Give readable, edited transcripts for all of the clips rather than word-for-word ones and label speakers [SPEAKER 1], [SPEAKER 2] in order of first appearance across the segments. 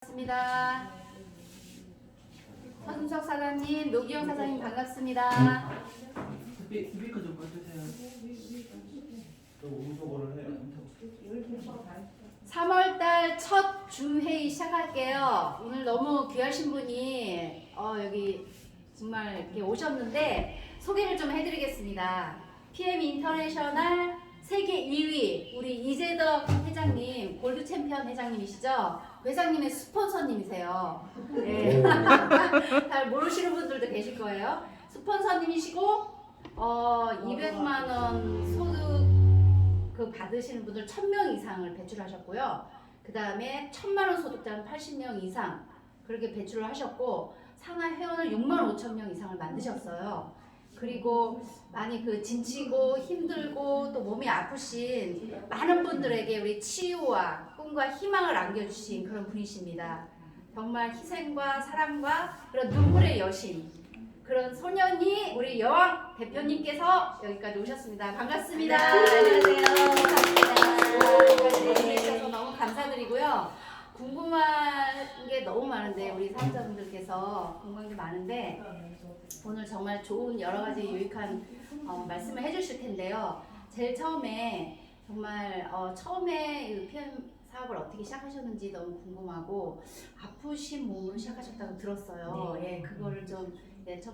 [SPEAKER 1] 반갑습니다. 서준석 사장님, 노기영 사장님 반갑습니다.
[SPEAKER 2] 스피커 좀 꺼주세요.
[SPEAKER 3] 또 음소거를 해요.
[SPEAKER 1] 3월달 첫 줌회의 시작할게요. 오늘 너무 귀하신 분이 여기 정말 이렇게 오셨는데 소개를 좀 해드리겠습니다. PM 인터내셔널 세계 2위 우리 이재덕 회장님, 골드 챔피언 회장님이시죠? 회장님의 스폰서님이세요. 네. 잘 모르시는 분들도 계실 거예요. 스폰서님이시고 200만 원 소득 받으시는 분들 1000명 이상을 배출하셨고요. 그 다음에 1000만 원 소득자는 80명 이상 그렇게 배출을 하셨고 상하 회원을 6만 5천 명 이상을 만드셨어요. 그리고 많이 지치고 힘들고 또 몸이 아프신 많은 분들에게 우리 치유와 꿈과 희망을 안겨주신 그런 분이십니다. 정말 희생과 사랑과 그런 눈물의 여신, 그런 소년이 우리 여왕 대표님께서 여기까지 오셨습니다. 반갑습니다. 안녕하세요. 감사합니다. 해주셔서 너무 감사드리고요. 궁금한 게 너무 많은데 우리 사업자분들께서 궁금한 게 많은데 오늘 정말 좋은 여러 가지 유익한 말씀을 해주실 텐데요. 제일 처음에 정말 처음에 이 PM 사업을 어떻게 시작하셨는지 너무 궁금하고 아프신 몸으로 시작하셨다고 들었어요.
[SPEAKER 4] 네.
[SPEAKER 1] 예, 그거를 좀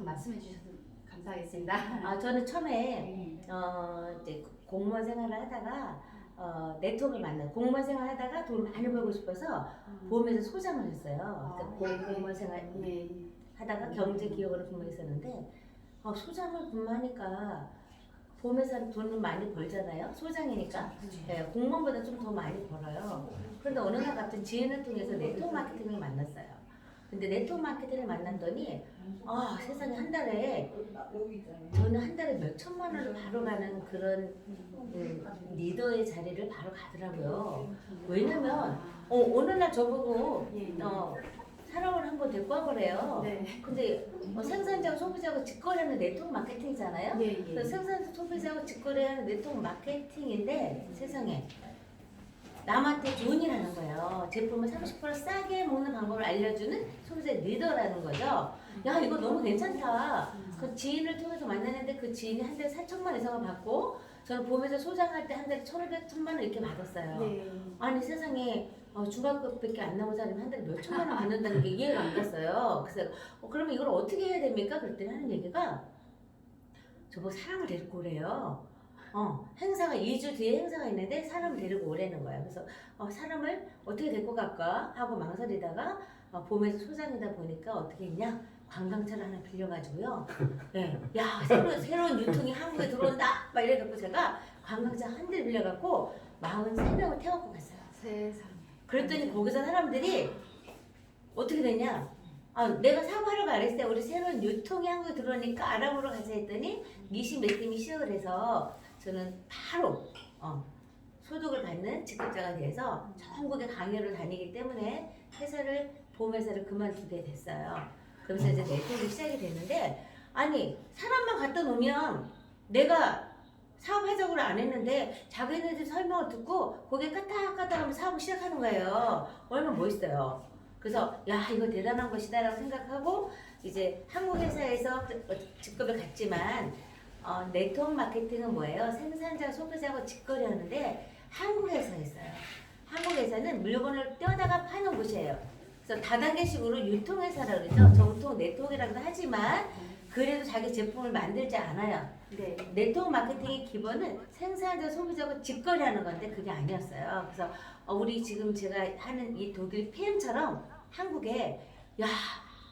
[SPEAKER 1] 말씀해 주셔서 감사하겠습니다.
[SPEAKER 4] 저는 처음에 이제 공무원 생활을 하다가 네트워크를 만나요. 공무원 생활 하다가 돈 많이 벌고 싶어서 보험에서 소장을 했어요. 공무원 생활 하다가 경제기업으로 근무했었는데 소장을 근무하니까 보험회사는 돈을 많이 벌잖아요. 소장이니까. 네, 공무원보다 좀 더 많이 벌어요. 그런데 어느 날 같은 지인을 통해서 네트워크 마케팅을 만났어요. 근데 네트워크 마케팅을 만났더니 세상에 저는 한 달에 몇 천만 원을 바로 가는 그런 리더의 자리를 바로 가더라고요. 왜냐면 어느 날 저보고 사람을 한번 데리고 와보래요.
[SPEAKER 1] 네.
[SPEAKER 4] 근데 생산자하고 소비자하고 직거래하는 네트워크 마케팅이잖아요.
[SPEAKER 1] 예, 예.
[SPEAKER 4] 그래서 생산자 소비자하고 직거래하는 네트워크 마케팅인데 세상에 남한테 좋은 일 하는 거예요. 제품을 30% 싸게 먹는 방법을 알려주는 소비자 리더라는 거죠. 야, 이거 너무 괜찮다. 그 지인을 통해서 만났는데 그 지인이 한 달에 4천만 이상을 받고 저는 보험에서 소장할 때 한 달에 1,500, 1,000만 원 이렇게 받았어요.
[SPEAKER 1] 네.
[SPEAKER 4] 아니 세상에 중학교밖에 안 나온 사람이 한 달에 몇 천만 원 받는다는 게 이해가 안 갔어요. 그래서 그러면 이걸 어떻게 해야 됩니까? 그랬더니 하는 얘기가 저보고 사람을 데리고 오래요. 행사가 2주 뒤에 행사가 있는데 사람을 데리고 오라는 거예요. 그래서 사람을 어떻게 데리고 갈까 하고 망설이다가 봄에서 소장이다 보니까 어떻게 했냐? 관광차를 하나 빌려가지고요. 네. 야, 새로운 유통이 한국에 들어온다! 막 이래갖고 제가 관광차 한 대 빌려갖고 43명을 태워갖고 갔어요.
[SPEAKER 1] 세상에.
[SPEAKER 4] 그랬더니 거기서 사람들이 어떻게 됐냐? 내가 사과하러 가랬을 때 우리 새로운 유통이 한국에 들어오니까 알아보러 가자 했더니 미신 몇 팀이 시작을 해서 저는 바로 소득을 받는 직급자가 돼서 전국에 강연을 다니기 때문에 보험회사를 그만두게 됐어요. 그러면서 이제 네트워크가 시작이 됐는데 아니 사람만 갖다 놓으면 내가 사업하자고를 안 했는데 자기네들 설명을 듣고 거기에 까딱까딱 하면 사업을 시작하는 거예요. 얼마나 멋있어요. 그래서 야 이거 대단한 것이다 라고 생각하고 이제 한국 회사에서 직급을 갖지만 네트워크 마케팅은 뭐예요? 생산자, 소비자하고 직거래하는데 한국 회사였어요. 한국 회사는 물건을 떼어다가 파는 곳이에요. 그래서 다단계식으로 유통회사라고 그러죠. 정통 네트워크라고도 하지만 그래도 자기 제품을 만들지 않아요.
[SPEAKER 1] 네.
[SPEAKER 4] 네트워크 마케팅의 기본은 생산자, 소비자하고 직거래하는 건데 그게 아니었어요. 그래서 우리 지금 제가 하는 이 독일 PM처럼 한국에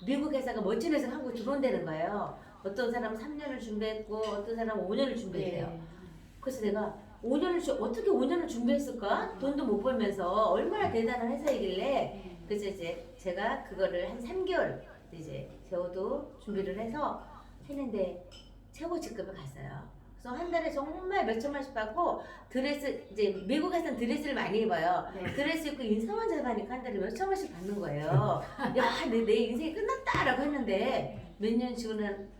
[SPEAKER 4] 미국 회사가 멋진 회사가 한국에 들어온다는 거예요. 어떤 사람은 3년을 준비했고 어떤 사람은 5년을 준비했대요.
[SPEAKER 1] 네.
[SPEAKER 4] 그래서 내가 어떻게 5년을 준비했을까? 돈도 못 벌면서 얼마나 대단한 회사이길래 그래서 이제 제가 그거를 한 3개월 이제 저도 준비를 해서 했는데 최고 직급을 갔어요. 그래서 한 달에 정말 몇 천만씩 받고 드레스 이제 미국에서는 드레스를 많이 입어요.
[SPEAKER 1] 네.
[SPEAKER 4] 드레스 입고 인사만 잘 하니까 한 달에 몇 천만씩 받는 거예요. 야, 내 인생이 끝났다라고 했는데 몇 년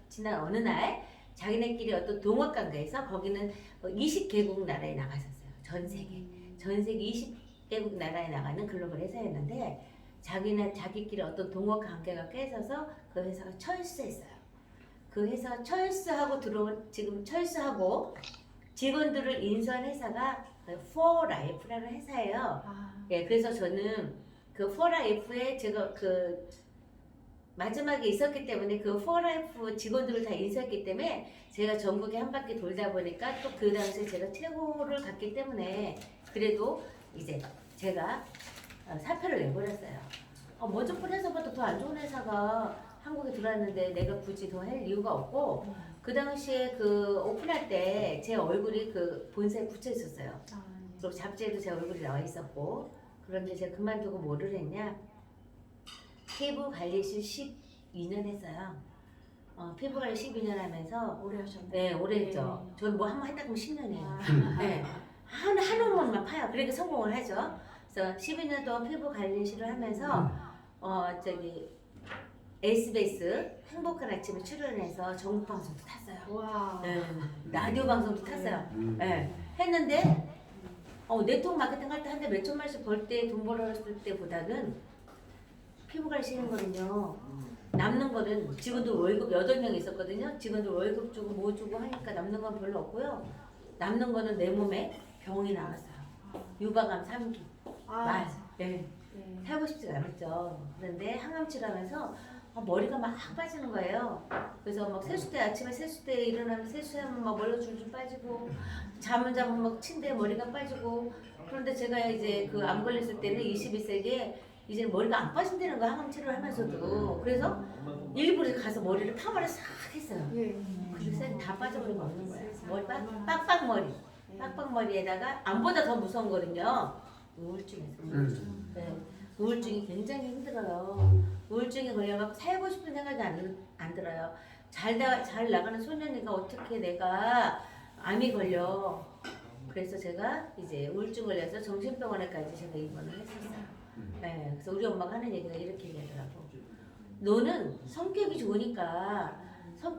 [SPEAKER 4] 지난 어느 날 자기네끼리 어떤 동업관계에서 거기는 20개국 나라에 나갔었어요. 전 세계 20개국 나라에 나가는 글로벌 회사였는데 자기끼리 어떤 동업 관계가 깨져서 그 회사가 철수했어요. 그 회사가 철수하고 지금 철수하고 직원들을 인수한 회사가 포라이프라는 회사예요. 예, 그래서 저는 그 포라이프에 제가 그 마지막에 있었기 때문에 그 포라이프 직원들을 다 인수했기 때문에 제가 전국에 한 바퀴 돌다 보니까 또 그 당시에 제가 최고를 갔기 때문에 그래도 이제 제가 사표를 내버렸어요. 먼저 프레서보다 더 안 좋은 회사가 한국에 들어왔는데 내가 굳이 더 할 이유가 없고 그 당시에 그 오픈할 때 제 얼굴이 그 본사에 붙여 있었어요. 그리고 잡지에도 제 얼굴이 나와 있었고 그런데 제가 그만두고 뭐를 했냐 피부 관리실 12년 했어요. 피부 관리 12년 하면서
[SPEAKER 1] 오래 하셨네.
[SPEAKER 4] 네 오래 했죠. 저는 뭐 한 번 했다 그러면 10년이에요. 네. 한 원만 파요. 그러니까 성공을 하죠. 그래서 12년 동안 피부 관리실을 하면서 SBS 행복한 아침에 출연해서 전국 방송도 탔어요.
[SPEAKER 1] 와.
[SPEAKER 4] 네. 라디오 방송도 탔어요. 네. 했는데 네트워크 마케팅 할 때 한 달 몇 천만씩 벌 때 돈 벌었을 때보다는 피부 관리 시는 거는요. 남는 거는 직원들 월급 8명 있었거든요. 직원들 월급 주고 뭐 주고 하니까 남는 건 별로 없고요. 남는 거는 내 몸에 병이 나왔어요. 유방암 3기. 네. 살고 싶지가 않았죠. 그런데 항암 치료하면서 머리가 막 빠지는 거예요. 그래서 막 세수 때 아침에 세수 때 일어나면 세수하면 막 머리가 줄줄 빠지고 잠을 자면 막 침대에 머리가 빠지고 그런데 제가 이제 그 암 걸렸을 때는 21세기에 이제 머리가 안 빠진다는 거 항암 치료를 하면서도 그래서 일부러 가서 머리를 파마를 싹 했어요. 그래서 다 빠져버리고 없는 거예요. 머리 빡빡머리. 빡빡머리에다가 암보다 더 무서운 거는요. 우울증이었어요. 네. 우울증이 굉장히 힘들어요. 우울증에 걸려갖고 살고 싶은 생각이 안 들어요. 잘 나가는 소년이가 어떻게 내가 암이 걸려. 그래서 제가 이제 우울증 걸려서 정신병원에까지 제가 입원을 했었어요. 네, 그래서 우리 엄마가 하는 얘기가 이렇게 얘기하더라고. 너는 성격이 좋으니까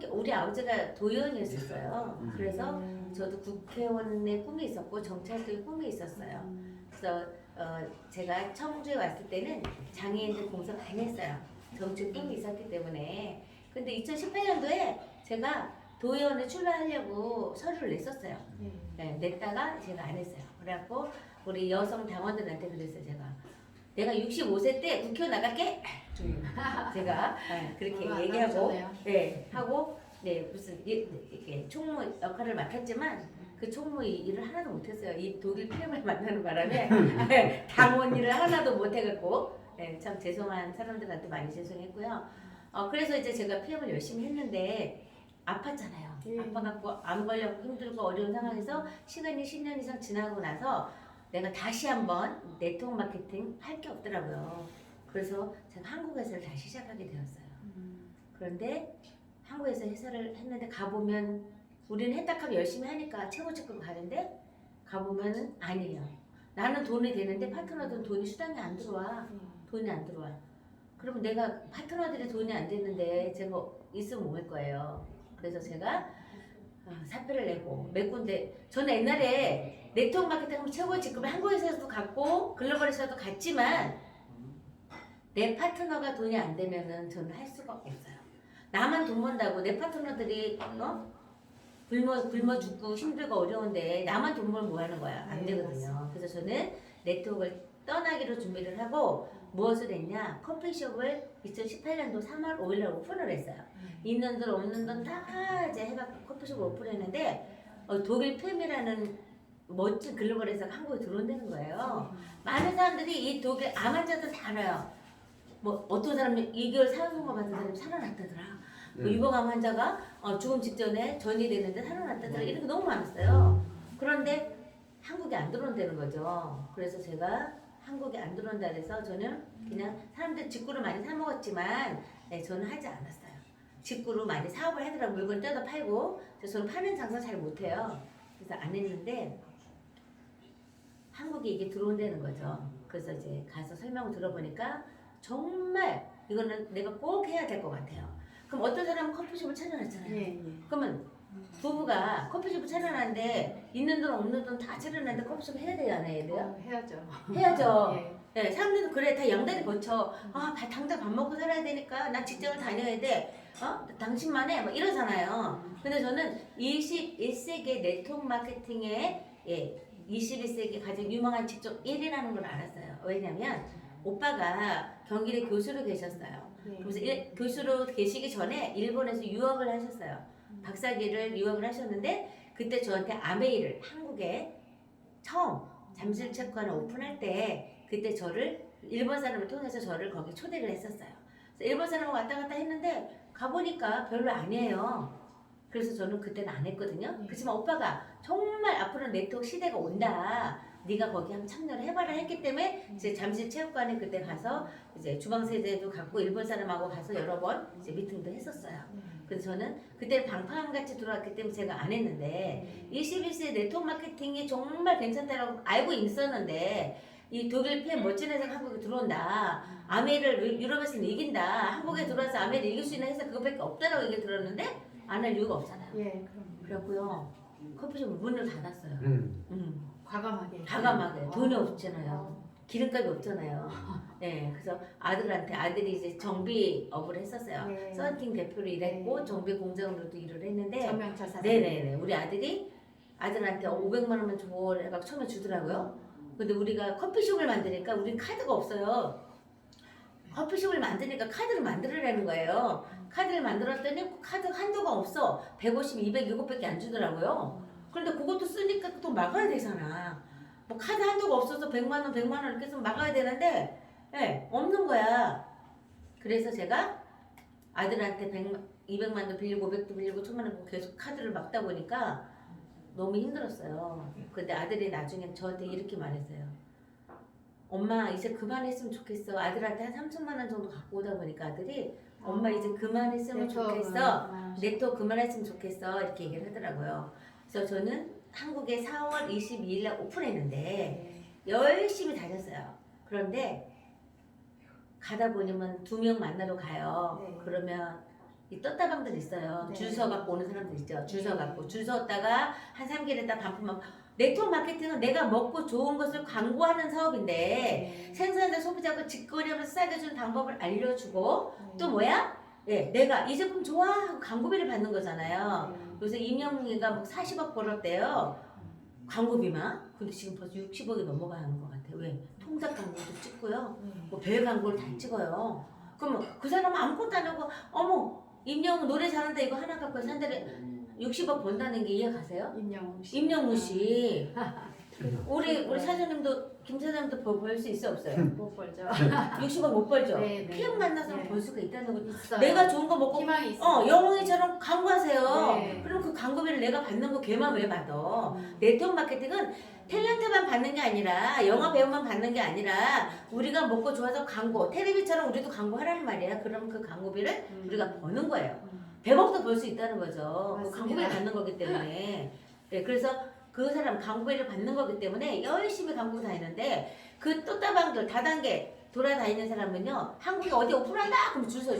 [SPEAKER 4] 우리 아버지가 도의원이었어요. 그래서 저도 국회의원의 꿈이 있었고 정치활동의 꿈이 있었어요. 그래서 제가 청주에 왔을 때는 장애인들 봉사 많이 했어요. 정치 꿈이 있었기 때문에. 근데 2018년도에 제가 도의원에 출마하려고 서류를 냈었어요. 네, 냈다가 제가 안 했어요. 그래갖고 우리 여성 당원들한테 그랬어요. 내가 65세 때 국회의원 나갈게. 제가 그렇게 얘기하고 하고 무슨 이렇게 총무 역할을 맡았지만 그 총무 일을 하나도 못했어요. 이 독일 PM을 만나는 바람에 당원 일을 하나도 못해갖고 참 죄송한 사람들한테 많이 죄송했고요. 그래서 이제 제가 PM을 열심히 했는데 아팠잖아요. 아파갖고 암 걸려고 힘들고 어려운 상황에서 시간이 10년 이상 지나고 나서 내가 다시 한번 네트워크 마케팅 할 게 없더라고요. 그래서 제가 한국 회사를 다시 시작하게 되었어요. 그런데 한국에서 회사를 했는데 가보면 우리는 해딱하고 열심히 하니까 최고 직급 가는데 가보면은 아니에요. 나는 돈이 되는데 파트너들은 돈이 수당이 안 들어와. 돈이 안 들어와. 그러면 내가 파트너들이 돈이 안 되는데 제가 있으면 뭐 할 거예요. 그래서 제가 사표를 내고 몇 군데 저는 옛날에 네트워크 마케팅 하면 최고 직급을 한국에서도 갔고 글로벌에서도 갔지만 내 파트너가 돈이 안 되면은 저는 할 수가 없어요. 나만 돈 번다고 내 파트너들이 굶어 죽고 힘들고 어려운데 나만 돈 벌면 뭐 하는 거야? 안 되거든요. 그래서 저는 네트워크를 떠나기로 준비를 하고 무엇을 했냐? 커피숍을 2018년도 3월 5일날 오픈을 했어요. 있는 돈 없는 돈 다 이제 해갖고 커피숍을 오픈했는데 독일 팸이라는 멋진 글로벌 회사가 한국에 들어온다는 거예요. 많은 사람들이 이 독일 암 환자들 다 알아요. 뭐 어떤 사람이 2개월 사용과 받은 사람이 살아났다더라. 뭐 유방암 환자가 죽음 직전에 전이 됐는데 살아났다더라. 이런 게 너무 많았어요. 그런데 한국에 안 들어온다는 거죠. 그래서 제가 한국에 안 들어온다 그래서 저는 그냥 사람들 직구를 많이 사 먹었지만 저는 하지 않았어요. 직구로 많이 사업을 하더라고요. 물건 뜯어 팔고. 그래서 저는 파는 장사 잘 못해요. 그래서 안 했는데 한국에 이게 들어온다는 거죠. 그래서 이제 가서 설명을 들어보니까 정말 이거는 내가 꼭 해야 될 것 같아요. 그럼 어떤 사람은 커피숍을 찾아놨잖아요. 그러면 부부가 커피숍을 차려놨는데 있는 돈 없는 돈 다 차려놨는데 커피숍 해야 되지 않아요, 얘들요?
[SPEAKER 1] 해야죠.
[SPEAKER 4] 해야죠.
[SPEAKER 1] 예.
[SPEAKER 4] 네, 사람들도 그래 다 양다리 거쳐. 당장 밥 먹고 살아야 되니까 나 직장을 다녀야 돼. 당신만 해. 막 이러잖아요. 근데 저는 21세기 네트워크 마케팅의 21세기 가장 유명한 직종 1위라는 걸 알았어요. 왜냐면 오빠가 경기대 교수로 계셨어요.
[SPEAKER 1] 네.
[SPEAKER 4] 그래서 교수로 계시기 전에 일본에서 유학을 하셨어요. 박사기를 유학을 하셨는데 그때 저한테 아메이를 한국에 처음 잠실 체육관을 오픈할 때 그때 저를 일본 사람을 통해서 저를 거기 초대를 했었어요. 그래서 일본 사람하고 왔다 갔다 했는데 가보니까 별로 아니에요. 그래서 저는 그때는 안 했거든요. 그렇지만 오빠가 정말 앞으로 네트워크 시대가 온다. 네가 거기 한번 참여를 해봐라 했기 때문에 이제 잠실 체육관에 그때 가서 이제 주방 세대도 갖고 일본 사람하고 가서 여러 번 이제 미팅도 했었어요. 그래서 저는 그때 방팡같이 들어왔기 때문에 제가 안 했는데 21세기 네트워크 마케팅이 정말 괜찮다라고 알고 있었는데 이 독일 팬 멋진 회사가 한국에 들어온다. 아메를 유럽에서는 이긴다. 한국에 들어와서 아메를 이길 수 있는 회사 그거밖에 없다라고 얘기 들었는데 안 할 이유가 없잖아요.
[SPEAKER 1] 예,
[SPEAKER 4] 그래갖고요 커피숍 문을 닫았어요.
[SPEAKER 1] 과감하게.
[SPEAKER 4] 과감하게 돈이 없잖아요. 기름값이 없잖아요. 네, 그래서 아들이 이제 정비업을 했었어요.
[SPEAKER 1] 네.
[SPEAKER 4] 썬팅 대표로 일했고 정비 공장으로도 일을 했는데
[SPEAKER 1] 정명철 사장.
[SPEAKER 4] 네네네 우리 아들한테 500만 원만 줘 해갖고 처음에 주더라고요. 근데 우리가 커피숍을 만드니까 우린 카드가 없어요. 커피숍을 만드니까 카드를 만들으라는 거예요. 카드를 만들었더니 카드 한도가 없어. 150, 200 이것밖에 안 주더라고요. 그런데 그것도 쓰니까 또 막아야 되잖아. 뭐 카드 한도가 없어서 100만 원 이렇게 해서 막아야 되는데 없는 거야. 그래서 제가 아들한테 200만 원 빌리고 500도 빌리고 1000만 원 계속 카드를 막다 보니까 너무 힘들었어요. 근데 아들이 나중에 저한테 이렇게 말했어요. 엄마 이제 그만했으면 좋겠어. 아들한테 한 3천만 원 정도 갖고 오다 보니까 아들이 엄마 이제 그만했으면 좋겠어. 네트워크 그만했으면 좋겠어. 이렇게 얘기를 하더라고요. 그래서 저는 한국에 4월 22일 날 오픈했는데 열심히 다녔어요. 그런데 가다 보면 2명 만나러 가요.
[SPEAKER 1] 네.
[SPEAKER 4] 그러면 이 떴다방들 있어요.
[SPEAKER 1] 네.
[SPEAKER 4] 줄 서갖고 오는 사람들 있죠. 줄 서갖고 줄 서다가 한 3개월 있다 반품하고 네트워크 마케팅은 내가 먹고 좋은 것을 광고하는 사업인데 생산자 소비자가 직거래하면서 싸게 주는 방법을 알려주고 또 뭐야? 내가 이 제품 좋아 하고 광고비를 받는 거잖아요. 요새 임영웅이가 뭐 40억 벌었대요. 광고비만. 근데 지금 벌써 60억이 넘어가는 것 같아요. 왜? 통닭 광고도 찍고요. 뭐 별 광고를 다 찍어요. 그러면 그 사람은 아무것도 안 하고 어머 임영웅 노래 잘한다 이거 하나 갖고 해서 한 달에 60억 번다는 게 이해가세요? 임영웅 씨. 우리 사장님도 김 사장님도 벌 수 있어 없어요?
[SPEAKER 1] 못 벌죠.
[SPEAKER 4] 60억 못 벌죠.
[SPEAKER 1] 네, 네.
[SPEAKER 4] PM 만나서
[SPEAKER 1] 네.
[SPEAKER 4] 벌 수가 있다는 거.
[SPEAKER 1] 있어요.
[SPEAKER 4] 내가 좋은 거 먹고
[SPEAKER 1] 희망이 있어요.
[SPEAKER 4] 영웅이처럼 광고하세요.
[SPEAKER 1] 네.
[SPEAKER 4] 그럼 그 광고비를 내가 받는 거 걔만 왜 받아? 네트워크 마케팅은 탤런트만 받는 게 아니라 영화 배우만 받는 게 아니라 우리가 먹고 좋아서 광고 텔레비처럼 우리도 광고하라는 말이야. 그럼 그 광고비를 우리가 버는 거예요. 100억도 벌 수 있다는 거죠. 그
[SPEAKER 1] 맞습니다.
[SPEAKER 4] 광고비를 받는 거기 때문에. 네, 그래서 그 사람 광고비를 받는 거기 때문에 열심히 광고 다니는데 그 또따방들 다단계 돌아다니는 사람은요 한국에 어디 오픈한다 그럼 줄 서요.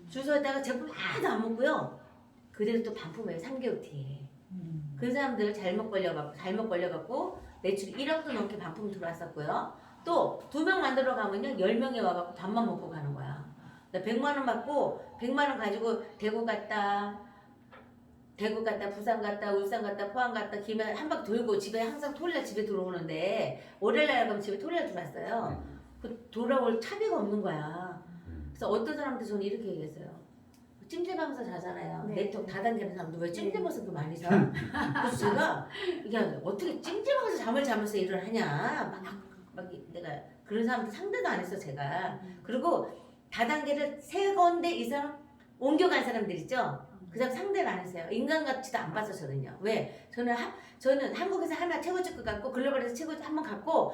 [SPEAKER 4] 줄 서다가 제품 하나도 안 먹고요. 그대로 또 반품해요. 3개월 뒤에. 그 사람들 잘못 걸려갖고 매출 1억도 넘게 반품 들어왔었고요. 또 2명 만들어 가면요 10명이 와갖고 밥만 먹고 가는 거야. 100만 원 받고 100만 원 가지고 대구 갔다 부산 갔다 울산 갔다 포항 갔다 김해 한 바퀴 돌고 집에 항상 토요일날 집에 들어오는데 월요일날 가면 집에 토요일날 들어왔어요. 그 돌아올 차비가 없는 거야. 그래서 어떤 사람들 저는 이렇게 얘기했어요. 찜질방에서 자잖아요.
[SPEAKER 1] 네.
[SPEAKER 4] 네트워크 다단계는 사람들 왜 찜질방에서 그 많이 자? 그래서 제가 이게 어떻게 찜질방에서 잠을 자면서 일을 하냐 막 내가 그런 사람들 상대도 안 했어 제가. 그리고 다단계를 3군데 이상 옮겨간 사람들 있죠. 그 사람 상대를 안 했어요. 인간 같지도 안 봐서 저는요. 왜? 저는 한국에서 하나 최고직 것 같고 글로벌에서 최고직 한번 갖고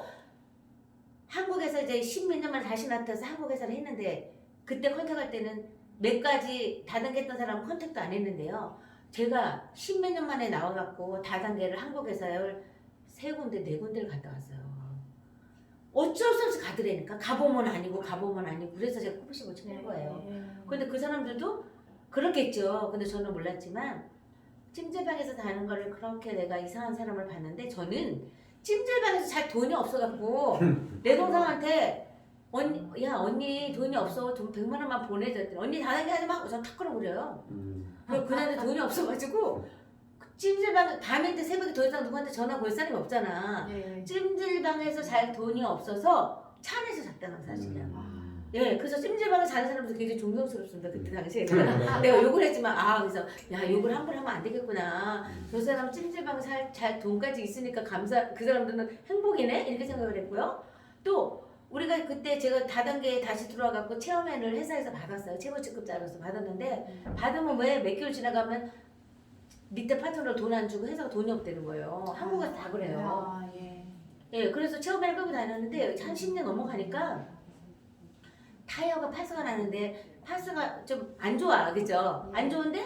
[SPEAKER 4] 한국에서 이제 10몇 년 만에 다시 나타나서 한국 회사를 했는데 그때 컨택할 때는 몇 가지 다단계 했던 사람은 컨택도 안 했는데요. 제가 10몇 년 만에 나와갖고 다단계를 한국 회사를 3군데 4군데를 갔다 왔어요. 어쩔 수 없이 가더라니까. 가보면 아니고 그래서 제가 커피숍을 찾는 거예요. 근데 그 사람들도 그렇겠죠. 근데 저는 몰랐지만 찜질방에서 자는 거를 그렇게 내가 이상한 사람을 봤는데 저는 찜질방에서 잘 돈이 없어갖고 내 동생한테 언니 돈이 없어 돈 100만 원만 보내줘 했더니 언니 다단계 하지 마. 저는 탁 끌어버려요. 그리고 그날은 돈이 없어가지고 찜질방 밤인데 새벽에 더 이상 누구한테 전화 걸 사람이 없잖아.
[SPEAKER 1] 네.
[SPEAKER 4] 찜질방에서 잘 돈이 없어서 차 안에서 잤다는 사실이야. 예, 그래서 찜질방에 자는 사람도 굉장히 존경스럽습니다. 그때 당시에 내가 욕을 했지만 그래서 야 욕을 함부로 하면 안 되겠구나. 저 사람 찜질방에 잘 돈까지 있으니까 그 사람들은 행복이네 이렇게 생각을 했고요. 또 우리가 그때 제가 다단계에 다시 들어와갖고 체험회를 회사에서 받았어요. 최고치급자로서 받았는데 받으면 왜 몇 개월 지나가면 밑에 파트너 돈 안 주고 회사가 돈이 없다는 거예요. 한국에서 다 그래요.
[SPEAKER 1] 예.
[SPEAKER 4] 예, 그래서 체험회를 끌고 다녔는데 한 10년 넘어가니까 타이어가 파스가 나는데 파스가 좀 안 좋아, 그죠? 안 좋은데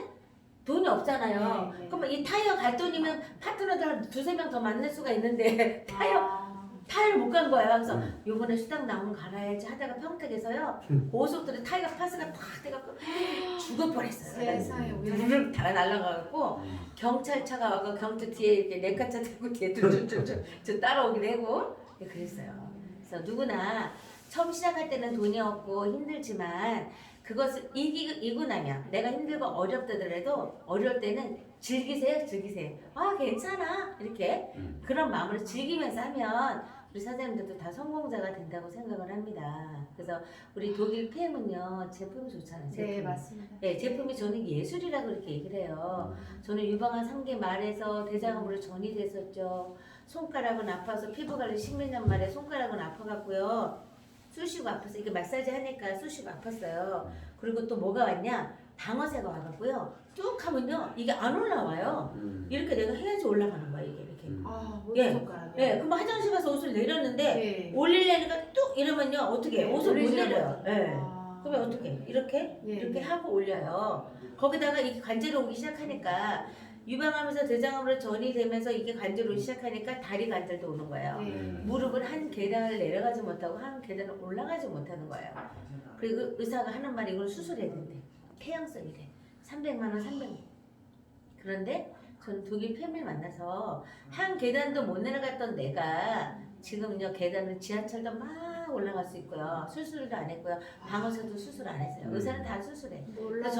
[SPEAKER 4] 돈이 없잖아요.
[SPEAKER 1] 네, 네.
[SPEAKER 4] 그러면 이 타이어 갈 돈이면 파트너들 두세 명 더 만날 수가 있는데 타이어를 못 간 거예요. 그래서 요번에 수당 나오면 갈아야지 하다가 평택에서요 고속도로 타이어 파스가 탁 돼갖고 죽을 뻔했어요.
[SPEAKER 1] 세상에
[SPEAKER 4] 우르르 달아 날아가고 경찰차가 와서 경찰 뒤에 이렇게 레카차 타고 뒤에 쭉 따라오기도 하고 그랬어요. 그래서 누구나 처음 시작할 때는 돈이 없고 힘들지만 그것을 이기고 나면 내가 힘들고 어렵더라도 어려울 때는 즐기세요. 괜찮아 이렇게 그런 마음으로 즐기면서 하면 우리 사장님들도 다 성공자가 된다고 생각을 합니다. 그래서 우리 독일 PM은요 제품이 좋잖아요.
[SPEAKER 1] 네, 맞습니다.
[SPEAKER 4] 네, 제품이 저는 예술이라고 이렇게 얘기를 해요. 저는 유방암 3기 말에서 대장암으로 전이 됐었죠. 손가락은 아파서 피부 관리 10몇 년 만에 손가락은 아파갖고요. 쑤시고 아팠어요. 이게 마사지 하니까 쑤시고 아팠어요. 그리고 또 뭐가 왔냐? 방어새가 와갖고요. 쭉 하면요. 이게 안 올라와요. 이렇게 내가 해야지 올라가는 거야, 이게 이렇게.
[SPEAKER 1] 오른 손가락에.
[SPEAKER 4] 예, 그럼 화장실 가서 옷을 내렸는데
[SPEAKER 1] 네.
[SPEAKER 4] 올리려니까 뚝 이러면요. 어떻게 해? 옷을 못
[SPEAKER 1] 올리지를
[SPEAKER 4] 내려요.
[SPEAKER 1] 못하죠.
[SPEAKER 4] 예. 그러면 어떻게 해? 이렇게?
[SPEAKER 1] 예,
[SPEAKER 4] 이렇게
[SPEAKER 1] 예.
[SPEAKER 4] 하고 올려요. 거기다가 이 관절이 오기 시작하니까 유방하면서 대장암으로 전이 되면서 이게 관절이 오기 시작하니까 다리 관절도 오는 거예요.
[SPEAKER 1] 네.
[SPEAKER 4] 무릎은 한 계단을 내려가지 못하고 한 계단을 올라가지 못하는 거예요. 그리고 의사가 하는 말이 이걸 수술해야 된대. 폐양성이래. 300만 원, 300만. 그런데 저는 독일 팸을 만나서 한 계단도 못 내려갔던 내가 지금은요 계단을 지하철도 막 올라갈 수 있고요. 수술도 안 했고요. 방어쇠도 수술 안 했어요. 의사는 다 수술해. 그래서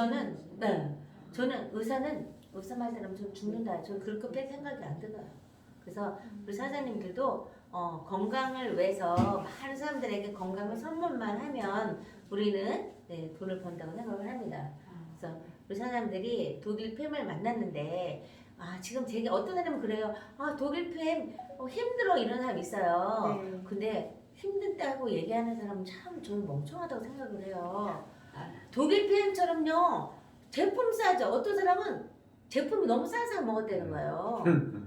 [SPEAKER 4] 저는 의사 말 들으면 저 죽는다. 저 그렇게 뺄 생각이 안 들어요. 그래서 우리 사장님들도 건강을 위해서 많은 사람들에게 건강을 선물만 하면 우리는 돈을 번다고 생각을 합니다. 그래서 우리 사람들이 독일 팸을 만났는데 지금 되게 어떤 사람은 그래요. 독일 팸 힘들어 이런 사람 있어요.
[SPEAKER 1] 네.
[SPEAKER 4] 근데 힘든다고 얘기하는 사람은 참 저는 멍청하다고 생각을 해요. 독일 팸처럼요 제품 싸죠. 어떤 사람은 제품이 너무 싸서 먹었다는 거예요.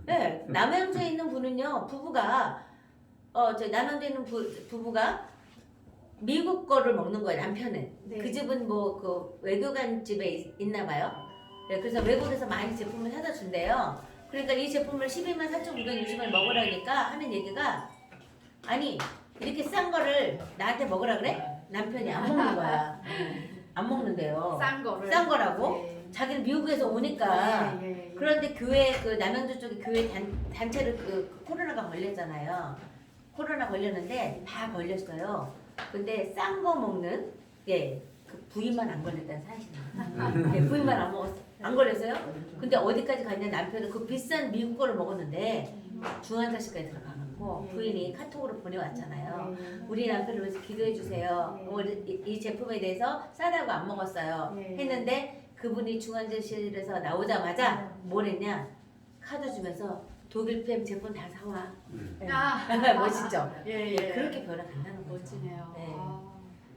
[SPEAKER 4] 네, 남양주에 있는 분은요 부부가 남양주에 있는 부부가 미국 거를 먹는 거예요. 남편은.
[SPEAKER 1] 네.
[SPEAKER 4] 그 집은 뭐 그 외교관 집에 있나 봐요. 네, 그래서 외국에서 많이 제품을 사다 준대요. 그러니까 이 제품을 12만 4,960원 먹으라니까 하는 얘기가 아니 이렇게 싼 거를 나한테 먹으라 그래? 남편이 안 먹는 거야. 안 먹는데요. 싼 거라고?
[SPEAKER 1] 네.
[SPEAKER 4] 자기는 미국에서 오니까.
[SPEAKER 1] 예.
[SPEAKER 4] 그런데 교회 그 남양주 쪽에 교회 단체를 그 코로나가 걸렸잖아요. 코로나 걸렸는데 다 걸렸어요. 근데 싼 거 먹는 그 부인만 안 걸렸다는 사실이에요. 부인만 안 걸렸어요. 근데 어디까지 갔냐 남편은 그 비싼 미국 거를 먹었는데 중환자실까지 들어가고 부인이 카톡으로 보내왔잖아요. 우리 남편을 위해서 기도해 주세요. 이 제품에 대해서 싸다고 안 먹었어요. 했는데 그분이 중환자실에서 나오자마자 뭘 했냐 카드 주면서 독일 팸 제품 다 사와. 멋있죠? 그렇게 변화간다는 거죠.
[SPEAKER 1] 멋지네요.
[SPEAKER 4] 네.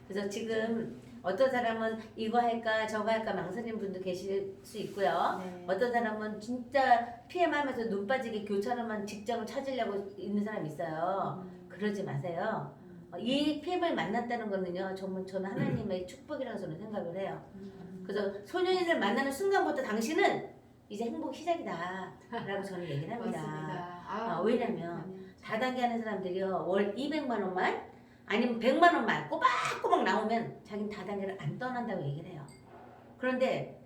[SPEAKER 4] 그래서 지금 어떤 사람은 이거 할까 저거 할까 망설이는 분도 계실 수 있고요.
[SPEAKER 1] 네.
[SPEAKER 4] 어떤 사람은 진짜 PM 하면서 눈 빠지게 교차로만 직장을 찾으려고 있는 사람이 있어요. 그러지 마세요. 이 PM을 만났다는 거는요. 정말 저는 하나님의 축복이라고 저는 생각을 해요. 그래서 소년이를 만나는 순간부터 당신은 이제 행복 시작이다 라고 저는 얘기를 합니다.
[SPEAKER 1] 맞습니다.
[SPEAKER 4] 왜냐면 다단계 하는 사람들이요. 월 200만 원만 아니면 100만 원만 꼬박꼬박 나오면 자기는 다단계를 안 떠난다고 얘기를 해요. 그런데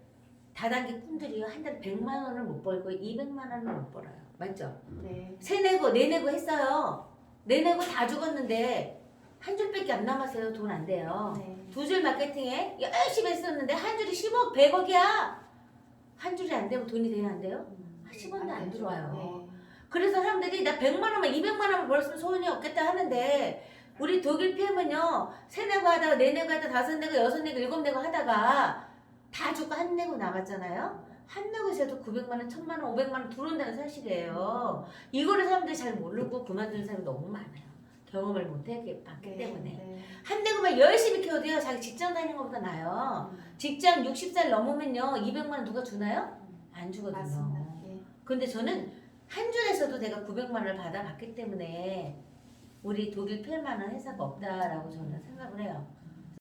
[SPEAKER 4] 다단계 꿈들이요 한 달에 100만 원을 못 벌고 200만 원을 못 벌어요. 맞죠?
[SPEAKER 1] 네.
[SPEAKER 4] 세내고 내내고 했어요. 내내고 다 죽었는데 한 줄밖에 안 남았어요. 돈 안 돼요.
[SPEAKER 1] 네.
[SPEAKER 4] 두 줄 마케팅에 열심히 했었는데 한 줄이 10억 100억이야. 한 줄이 안 되면 돈이 돼야 안 돼요? 10원도 안
[SPEAKER 1] 되죠.
[SPEAKER 4] 들어와요.
[SPEAKER 1] 네.
[SPEAKER 4] 그래서 사람들이 나 100만 원만 200만 원만 벌었으면 소원이 없겠다 하는데 우리 독일 PM은요 세내고 하다가 네내고 하다가 다섯 내고 여섯 내고 일곱 내고 하다가 다 죽고 한 내고 나갔잖아요. 한 내고 있어도 900만 원, 1000만 원, 500만 원 들어온다는 사실이에요. 이거를 사람들이 잘 모르고 그만두는 사람이 너무 많아요. 경험을 못 했기
[SPEAKER 1] 네.
[SPEAKER 4] 때문에.
[SPEAKER 1] 네.
[SPEAKER 4] 한 대고만 열심히 키워도요 자기 직장 다니는 것보다 나아요. 직장 60살 넘으면요 200만 원 누가 주나요? 안 주거든요.
[SPEAKER 1] 맞습니다. 예.
[SPEAKER 4] 근데 저는 한 줄에서도 내가 900만 원을 받아봤기 때문에 우리 독일 필만한 회사가 없다라고 저는 생각을 해요.